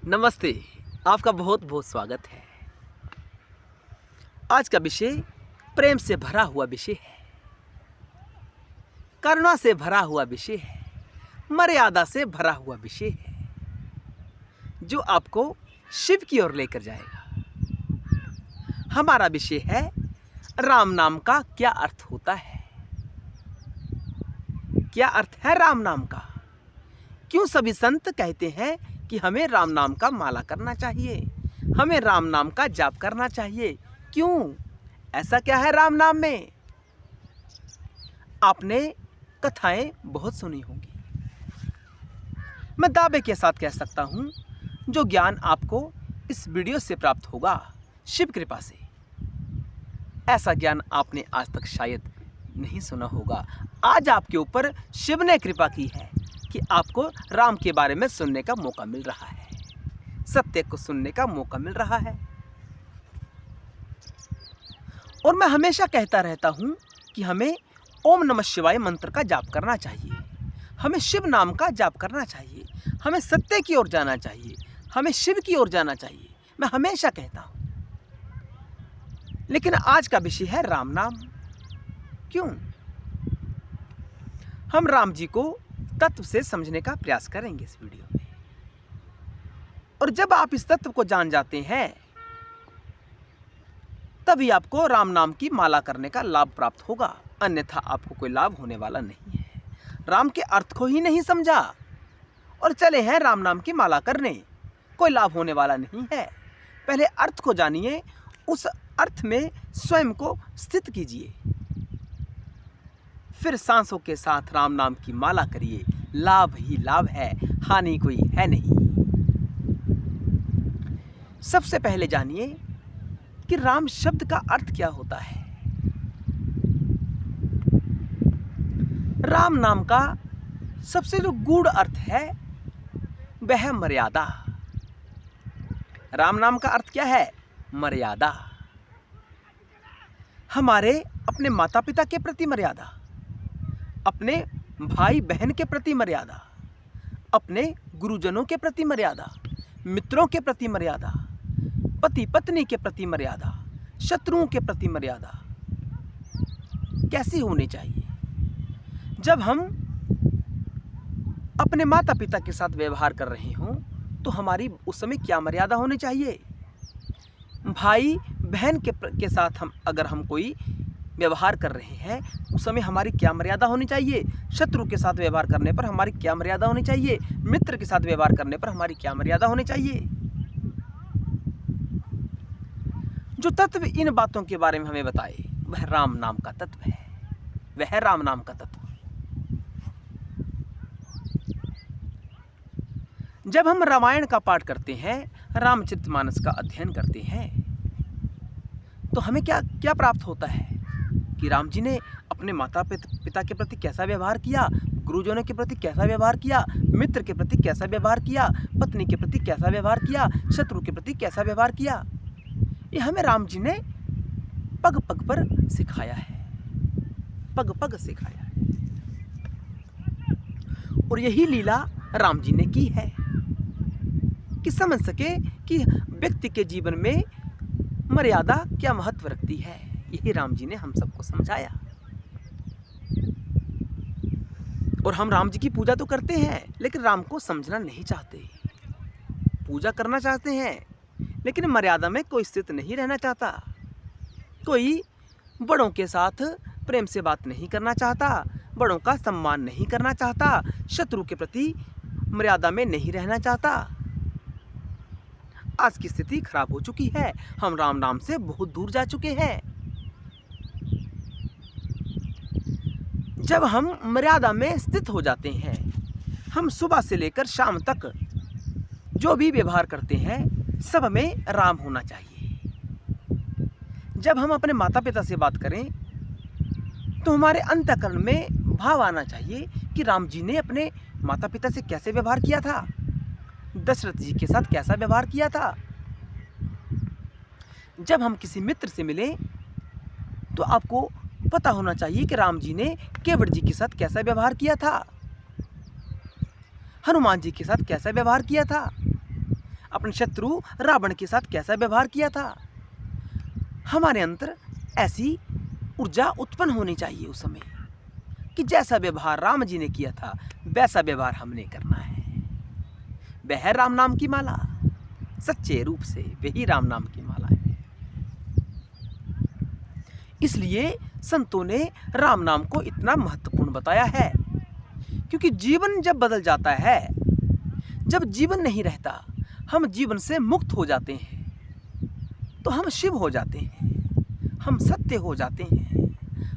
नमस्ते। आपका बहुत बहुत स्वागत है। आज का विषय प्रेम से भरा हुआ विषय है, करुणा से भरा हुआ विषय है, मर्यादा से भरा हुआ विषय है, जो आपको शिव की ओर लेकर जाएगा। हमारा विषय है राम नाम का क्या अर्थ होता है। क्या अर्थ है राम नाम का? क्यों सभी संत कहते हैं कि हमें राम नाम का माला करना चाहिए, हमें राम नाम का जाप करना चाहिए? क्यों? ऐसा क्या है राम नाम में? आपने कथाएं बहुत सुनी होंगी। मैं दावे के साथ कह सकता हूं, जो ज्ञान आपको इस वीडियो से प्राप्त होगा शिव कृपा से, ऐसा ज्ञान आपने आज तक शायद नहीं सुना होगा। आज आपके ऊपर शिव ने कृपा की है कि आपको राम के बारे में सुनने का मौका मिल रहा है, सत्य को सुनने का मौका मिल रहा है। और मैं हमेशा कहता रहता हूं कि हमें ओम नमः शिवाय मंत्र का जाप करना चाहिए, हमें शिव नाम का जाप करना चाहिए, हमें सत्य की ओर जाना चाहिए, हमें शिव की ओर जाना चाहिए। मैं हमेशा कहता हूं। लेकिन आज का विषय है राम नाम। क्यों? हम राम जी को तत्व से समझने का प्रयास करेंगे इस वीडियो में। और जब आप इस तत्व को जान जाते हैं, तभी आपको राम नाम की माला करने का लाभ प्राप्त होगा, अन्यथा आपको कोई लाभ होने वाला नहीं है। राम के अर्थ को ही नहीं समझा और चले हैं राम नाम की माला करने, कोई लाभ होने वाला नहीं है। पहले अर्थ को जानिए, उस अर्थ में स्वयं को स्थित कीजिए, फिर सांसों के साथ राम नाम की माला करिए। लाभ ही लाभ है, हानि कोई है नहीं। सबसे पहले जानिए कि राम शब्द का अर्थ क्या होता है। राम नाम का सबसे जो गूढ़ अर्थ है वह है मर्यादा। राम नाम का अर्थ क्या है? मर्यादा। हमारे अपने माता पिता के प्रति मर्यादा, अपने भाई बहन के प्रति मर्यादा, अपने गुरुजनों के प्रति मर्यादा, मित्रों के प्रति मर्यादा, पति पत्नी के प्रति मर्यादा, शत्रुओं के प्रति मर्यादा कैसी होनी चाहिए? जब हम अपने माता पिता के साथ व्यवहार कर रहे हों तो हमारी उस समय क्या मर्यादा होनी चाहिए? भाई बहन के साथ अगर हम कोई व्यवहार कर रहे हैं उस समय हमारी क्या मर्यादा होनी चाहिए? शत्रु के साथ व्यवहार करने पर हमारी क्या मर्यादा होनी चाहिए? मित्र के साथ व्यवहार करने पर हमारी क्या मर्यादा होनी चाहिए? जो तत्व इन बातों के बारे में हमें बताए वह राम नाम का तत्व है, वह राम नाम का तत्व। जब हम रामायण का पाठ करते हैं, रामचरितमानस का अध्ययन करते हैं, तो हमें क्या क्या प्राप्त होता है कि राम जी ने अपने माता पिता के प्रति कैसा व्यवहार किया, गुरुजनों के प्रति कैसा व्यवहार किया, मित्र के प्रति कैसा व्यवहार किया, पत्नी के प्रति कैसा व्यवहार किया, शत्रु के प्रति कैसा व्यवहार किया। ये हमें राम जी ने पग पग पर सिखाया है, पग पग सिखाया है। और यही लीला राम जी ने की है कि समझ सके कि व्यक्ति के जीवन में मर्यादा क्या महत्व रखती है। यही राम जी ने हम सबको समझाया। और हम राम जी की पूजा तो करते हैं लेकिन राम को समझना नहीं चाहते। पूजा करना चाहते हैं लेकिन मर्यादा में कोई स्थित नहीं रहना चाहता। कोई बड़ों के साथ प्रेम से बात नहीं करना चाहता, बड़ों का सम्मान नहीं करना चाहता, शत्रु के प्रति मर्यादा में नहीं रहना चाहता। आज की स्थिति खराब हो चुकी है, हम राम नाम से बहुत दूर जा चुके हैं। जब हम मर्यादा में स्थित हो जाते हैं, हम सुबह से लेकर शाम तक जो भी व्यवहार करते हैं सब में राम होना चाहिए। जब हम अपने माता पिता से बात करें तो हमारे अंतःकरण में भाव आना चाहिए कि राम जी ने अपने माता पिता से कैसे व्यवहार किया था, दशरथ जी के साथ कैसा व्यवहार किया था। जब हम किसी मित्र से मिलें तो आपको पता होना चाहिए कि राम जी ने केवट जी के साथ कैसा व्यवहार किया था, हनुमान जी के साथ कैसा व्यवहार किया था। अपने शत्रु रावण के साथ कैसा व्यवहार किया था। हमारे अंदर ऐसी ऊर्जा उत्पन्न होनी चाहिए उस समय कि जैसा व्यवहार राम जी ने किया था वैसा व्यवहार हमने करना है। वह है राम नाम की माला, सच्चे रूप से वही राम नाम की माला है। इसलिए संतों ने राम नाम को इतना महत्वपूर्ण बताया है, क्योंकि जीवन जब बदल जाता है, जब जीवन नहीं रहता, हम जीवन से मुक्त हो जाते हैं, तो हम शिव हो जाते हैं, हम सत्य हो जाते हैं,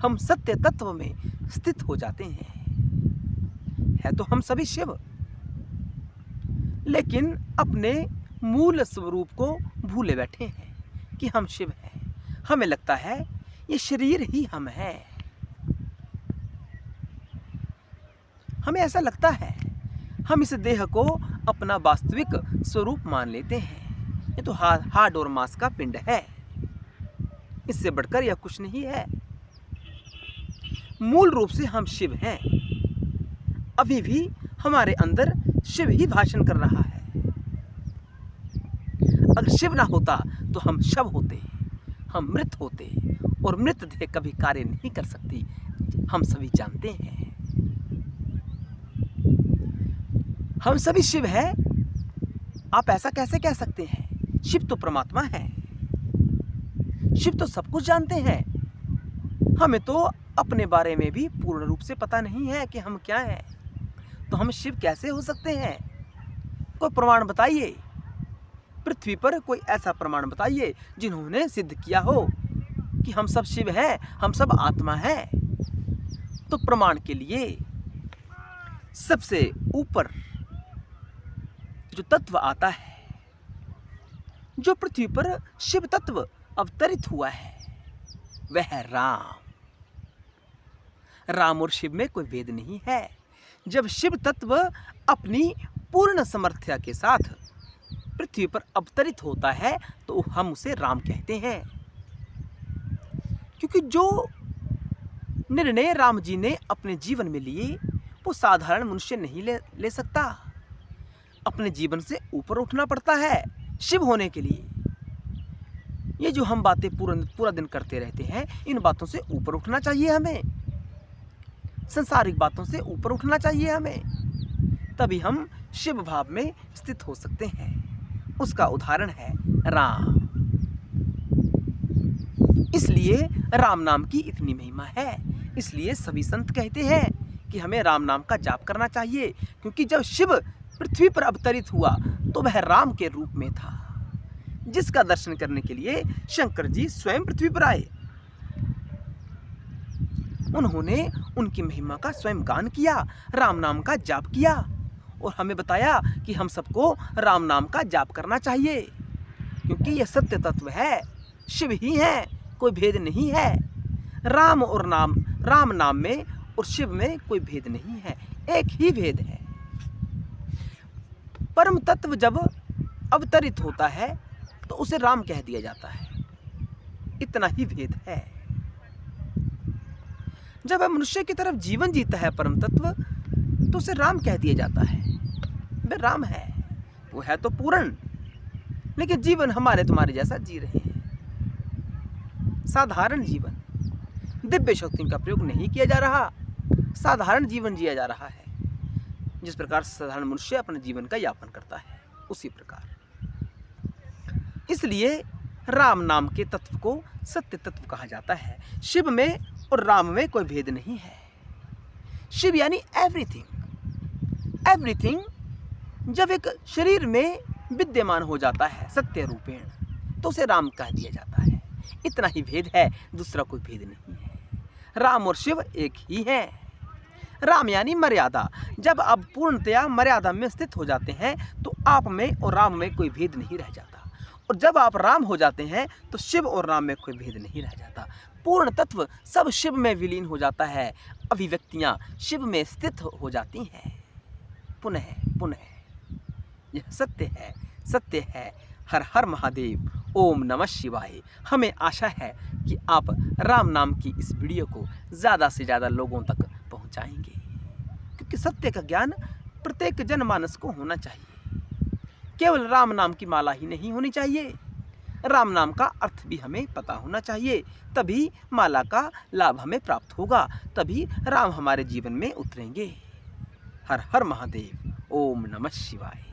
हम सत्य तत्व में स्थित हो जाते हैं। है तो हम सभी शिव, लेकिन अपने मूल स्वरूप को भूले बैठे हैं कि हम शिव हैं। हमें लगता है ये शरीर ही हम हैं, हमें ऐसा लगता है। हम इस देह को अपना वास्तविक स्वरूप मान लेते हैं। ये तो हाड़ और मांस का पिंड है, इससे बढ़कर यह कुछ नहीं है। मूल रूप से हम शिव हैं। अभी भी हमारे अंदर शिव ही भाषण कर रहा है। अगर शिव ना होता तो हम शव होते, हम मृत होते, और मृत देह कभी कार्य नहीं कर सकती, हम सभी जानते हैं। हम सभी शिव हैं। आप ऐसा कैसे कह सकते हैं? शिव तो परमात्मा है, शिव तो सब कुछ जानते हैं। हमें तो अपने बारे में भी पूर्ण रूप से पता नहीं है कि हम क्या हैं, तो हम शिव कैसे हो सकते हैं? कोई प्रमाण बताइए, पृथ्वी पर कोई ऐसा प्रमाण बताइए जिन्होंने सिद्ध किया हो कि हम सब शिव हैं, हम सब आत्मा हैं। तो प्रमाण के लिए सबसे ऊपर जो तत्व आता है, जो पृथ्वी पर शिव तत्व अवतरित हुआ है, वह है राम। राम और शिव में कोई भेद नहीं है। जब शिव तत्व अपनी पूर्ण समर्थ्य के साथ पृथ्वी पर अवतरित होता है तो हम उसे राम कहते हैं, क्योंकि जो निर्णय राम जी ने अपने जीवन में लिए वो साधारण मनुष्य नहीं ले सकता। अपने जीवन से ऊपर उठना पड़ता है शिव होने के लिए। ये जो हम बातें पूरा दिन करते रहते हैं, इन बातों से ऊपर उठना चाहिए हमें, संसारिक बातों से ऊपर उठना चाहिए हमें, तभी हम शिव भाव में स्थित हो सकते हैं। उसका उदाहरण है राम। इसलिए राम नाम की इतनी महिमा है। इसलिए सभी संत कहते हैं कि हमें राम नाम का जाप करना चाहिए, क्योंकि जब शिव पृथ्वी पर अवतरित हुआ तो वह राम के रूप में था, जिसका दर्शन करने के लिए शंकर जी स्वयं पृथ्वी पर आए। उन्होंने उनकी महिमा का स्वयं गान किया, राम नाम का जाप किया, और हमें बताया कि हम सबको राम नाम का जाप करना चाहिए, क्योंकि यह सत्य तत्व है, शिव ही है, कोई भेद नहीं है। राम और राम नाम में और शिव में कोई भेद नहीं है, एक ही भेद है। परम तत्व जब अवतरित होता है तो उसे राम कह दिया जाता है, इतना ही भेद है। जब वह मनुष्य की तरफ जीवन जीता है परम तत्व, तो उसे राम कह दिया जाता है। वह राम है, वो है तो पूर्ण, लेकिन जीवन हमारे तुम्हारे जैसा जी रहे हैं, साधारण जीवन, दिव्य शक्तियों का प्रयोग नहीं किया जा रहा, साधारण जीवन जिया जा रहा है। जिस प्रकार साधारण मनुष्य अपने जीवन का यापन करता है, उसी प्रकार। इसलिए राम नाम के तत्व को सत्य तत्व कहा जाता है। शिव में और राम में कोई भेद नहीं है। शिव यानी एवरीथिंग। एवरीथिंग जब एक शरीर में विद्यमान हो जाता है सत्य रूपेण, तो उसे राम कह दिया जाता है। इतना ही भेद है, दूसरा कोई भेद नहीं है। राम और शिव एक ही हैं। राम यानी मर्यादा। जब आप पूर्णतया मर्यादा में स्थित हो जाते हैं तो आप में और राम में कोई भेद नहीं रह जाता, और जब आप राम हो जाते हैं तो शिव और राम में कोई भेद नहीं रह जाता। पूर्ण तत्व सब शिव में विलीन हो जाता है, अभिव्यक्तियां शिव में स्थित हो जाती हैं। पुनः पुनः यह सत्य है, सत्य है। हर हर महादेव, ओम नमः शिवाय। हमें आशा है कि आप राम नाम की इस वीडियो को ज़्यादा से ज़्यादा लोगों तक पहुंचाएंगे, क्योंकि सत्य का ज्ञान प्रत्येक जनमानस को होना चाहिए। केवल राम नाम की माला ही नहीं होनी चाहिए, राम नाम का अर्थ भी हमें पता होना चाहिए। तभी माला का लाभ हमें प्राप्त होगा, तभी राम हमारे जीवन में उतरेंगे। हर हर महादेव। ओम नमः शिवाय।